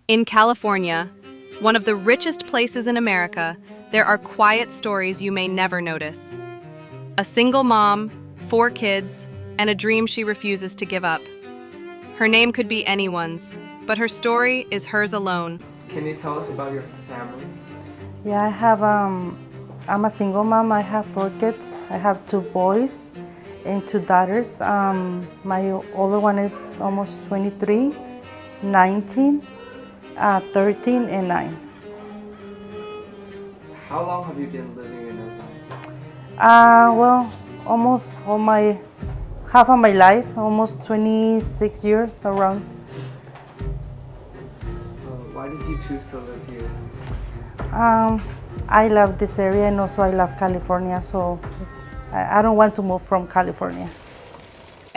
In California, one of the richest places in America, there are quiet stories you may never notice. A single mom, 4 kids, and a dream she refuses to give up. Her name could be anyone's, but her story is hers alone. Can you tell us about your family? Yeah, I'm a single mom. I have 4 kids. I have 2 boys and 2 daughters. My older one is almost 23, 19, 13, and 9. How long have you been living in Owen? Well, almost half of my life, almost 26 years around. Why did you choose to live here? I love this area and also I love California, so I don't want to move from California.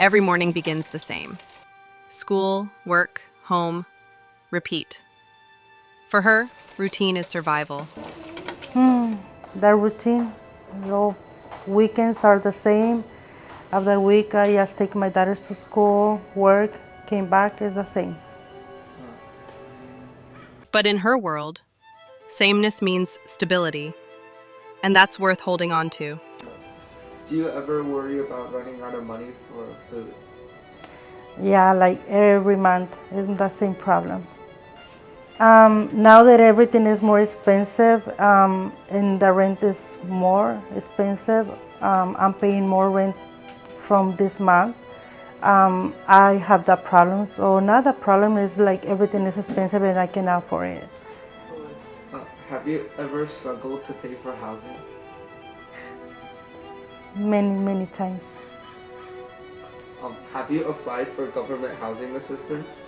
Every morning begins the same. School, work, home, repeat. For her, routine is survival. The routine, weekends are the same. After a week, I just take my daughters to school, work, came back, is the same. But in her world, sameness means stability, and that's worth holding on to. Do you ever worry about running out of money for food? Yeah, like every month, isn't the same problem. Now that everything is more expensive and the rent is more expensive, I'm paying more rent from this month. I have that problem. So now the problem is like everything is expensive and I cannot afford it. Have you ever struggled to pay for housing? Many, many times. Have you applied for government housing assistance?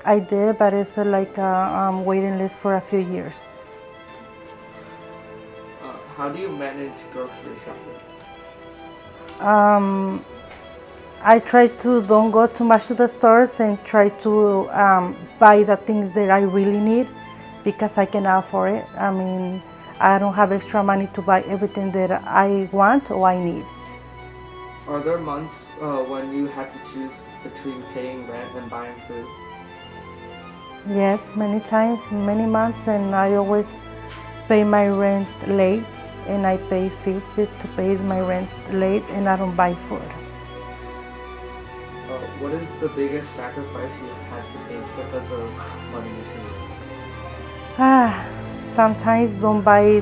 I did, but it's like a waiting list for a few years. How do you manage grocery shopping? I try to don't go too much to the stores and try to buy the things that I really need because I cannot afford it. I mean, I don't have extra money to buy everything that I want or I need. Are there months when you had to choose between paying rent and buying food? Yes, many times, many months, and I always pay my rent late and I pay fees to pay my rent late and I don't buy food. What is the biggest sacrifice you had to make because of money issues? Sometimes don't buy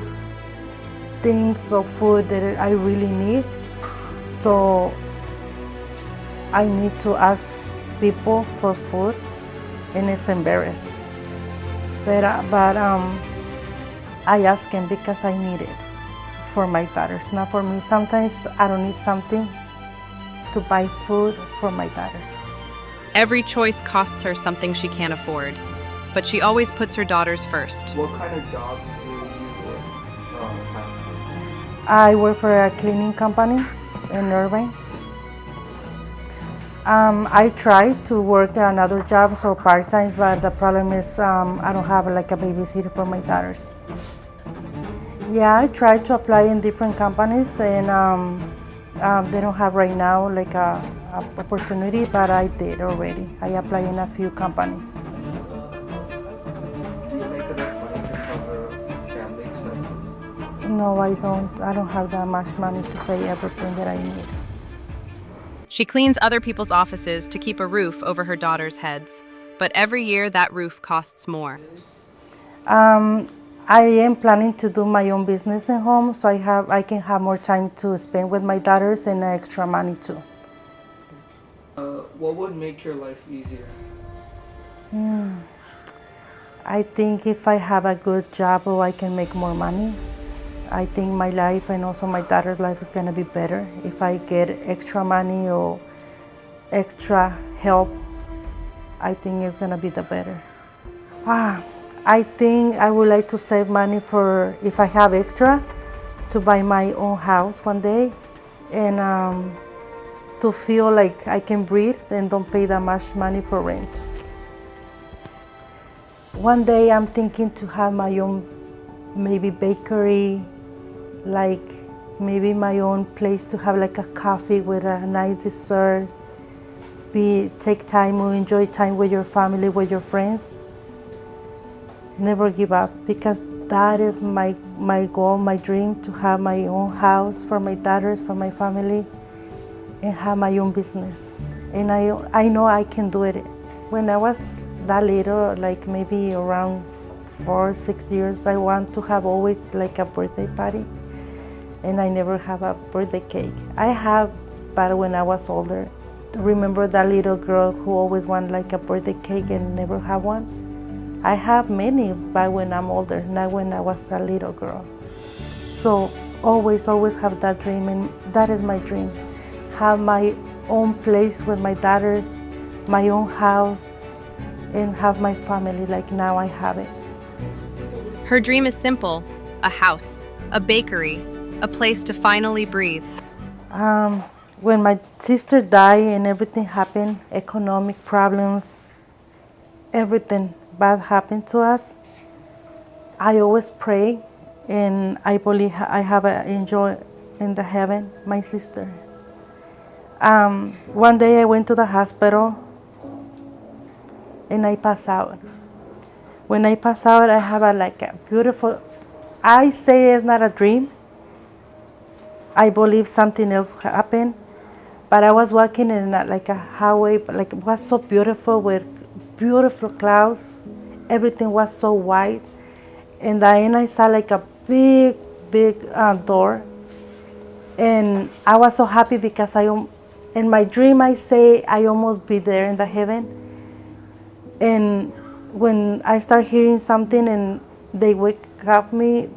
things or food that I really need. So I need to ask people for food and it's embarrassing. But I ask them because I need it for my daughters, not for me. Sometimes I don't need something to buy food for my daughters. Every choice costs her something she can't afford, but she always puts her daughters first. What kind of jobs do you have? I work for a cleaning company in Irvine. I try to work another job, so part-time, but the problem is I don't have like a babysitter for my daughters. Yeah, I try to apply in different companies and they don't have right now like a opportunity, but I did already. I applied in a few companies. Do you make enough money to cover family expenses? No, I don't. I don't have that much money to pay everything that I need. She cleans other people's offices to keep a roof over her daughters' heads, but every year that roof costs more. I am planning to do my own business at home, so I can have more time to spend with my daughters and extra money too. What would make your life easier? I think if I have a good job or I can make more money, I think my life and also my daughter's life is gonna be better. If I get extra money or extra help, I think it's gonna be the better. I think I would like to save money for, if I have extra, to buy my own house one day and to feel like I can breathe and don't pay that much money for rent. One day I'm thinking to have my own maybe bakery, like maybe my own place to have like a coffee with a nice dessert, take time or enjoy time with your family, with your friends. never give up, because that is my goal, my dream, to have my own house for my daughters, for my family, and have my own business. And I know I can do it. When I was that little, like maybe around 4 or 6 years, I want to have always like a birthday party, and I never have a birthday cake. I have, but when I was older, remember that little girl who always wanted like a birthday cake and never have one? I have many, but when I'm older, not when I was a little girl. So always have that dream, and that is my dream. Have my own place with my daughters, my own house, and have my family like now I have it. Her dream is simple: a house, a bakery, a place to finally breathe. When my sister died and everything happened, economic problems, everything bad happened to us, I always pray, and I believe I have an angel in the heaven, my sister. One day I went to the hospital and I passed out. When I pass out, I have like a beautiful, I say it's not a dream. I believe something else happened, but I was walking in like a highway, like it was so beautiful with beautiful clouds. Everything was so white. And then I saw like a big door. And I was so happy because in my dream, I say I almost be there in the heaven. And when I start hearing something and they wake up me,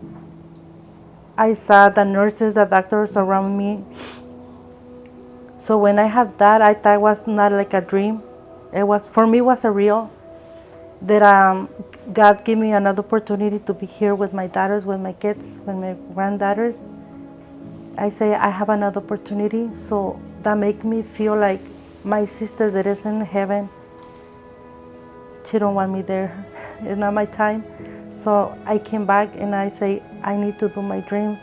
I saw the nurses, the doctors around me. So when I have that, I thought it was not like a dream. It was, for me, was a real, that God gave me another opportunity to be here with my daughters, with my kids, with my granddaughters. I say I have another opportunity, so that make me feel like my sister that is in heaven, she don't want me there. It's not my time. So I came back and I say, I need to do my dreams.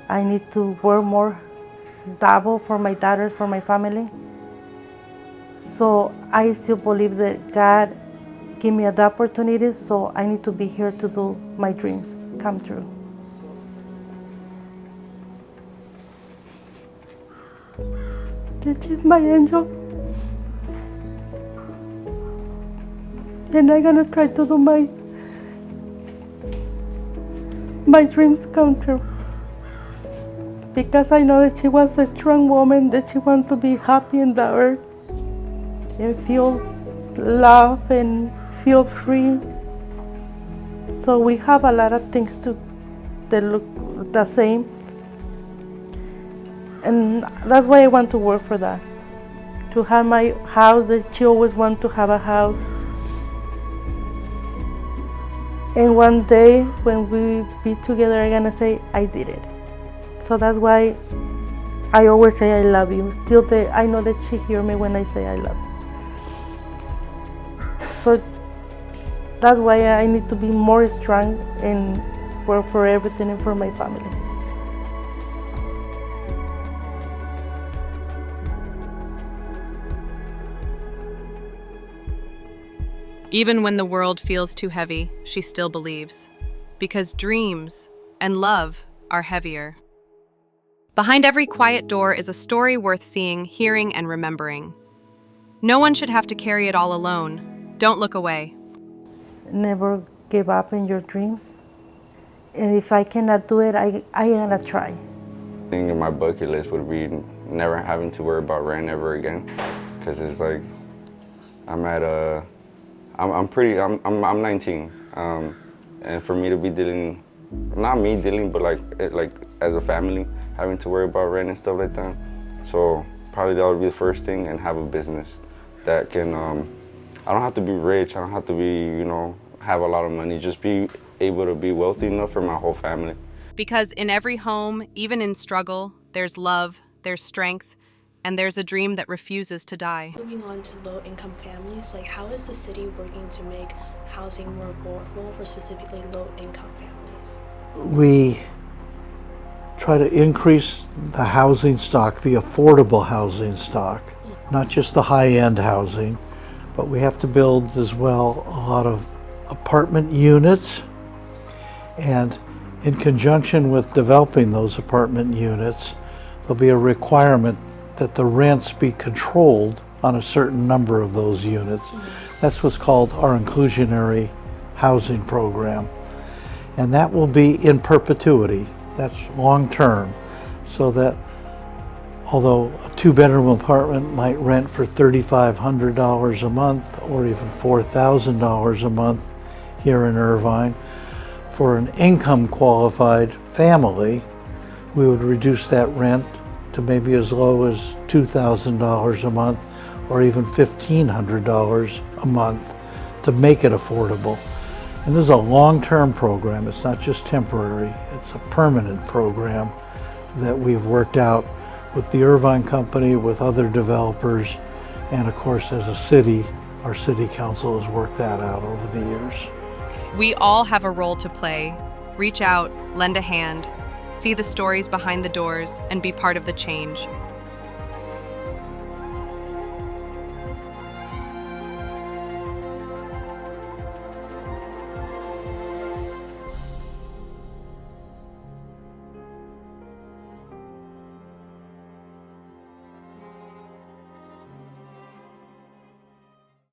I need to work more, double for my daughters, for my family. So I still believe that God gave me the opportunity, so I need to be here to do my dreams come true. This is my angel. And I'm gonna try to do my dreams come true. Because I know that she was a strong woman, that she wants to be happy in the earth and feel love and feel free. So we have a lot of things that look the same. And that's why I want to work for that. To have my house, that she always wants to have a house. And one day when we be together, I'm gonna say, I did it. So that's why I always say I love you. Still, I know that she hears me when I say I love you. So that's why I need to be more strong and work for everything and for my family. Even when the world feels too heavy, she still believes. Because dreams and love are heavier. Behind every quiet door is a story worth seeing, hearing, and remembering. No one should have to carry it all alone. Don't look away. Never give up in your dreams. And if I cannot do it, I gonna try. Thing in my bucket list would be never having to worry about rent ever again. Because it's like, I'm 19. And for me to be dealing, not me dealing, but like as a family, having to worry about rent and stuff like that. So probably that would be the first thing, and have a business that can, I don't have to be rich, I don't have to be, have a lot of money, just be able to be wealthy enough for my whole family. Because in every home, even in struggle, there's love, there's strength, and there's a dream that refuses to die. Moving on to low-income families, how is the city working to make housing more affordable for specifically low-income families? We try to increase the housing stock, the affordable housing stock, not just the high-end housing, but we have to build as well a lot of apartment units, and in conjunction with developing those apartment units, there'll be a requirement that the rents be controlled on a certain number of those units. That's what's called our inclusionary housing program. And that will be in perpetuity. That's long term, so that although a 2-bedroom apartment might rent for $3,500 a month or even $4,000 a month here in Irvine, for an income qualified family, we would reduce that rent to maybe as low as $2,000 a month or even $1,500 a month to make it affordable. And this is a long-term program. It's not just temporary. It's a permanent program that we've worked out with the Irvine Company, with other developers, and of course as a city, our city council has worked that out over the years. We all have a role to play. Reach out, lend a hand, see the stories behind the doors, and be part of the change.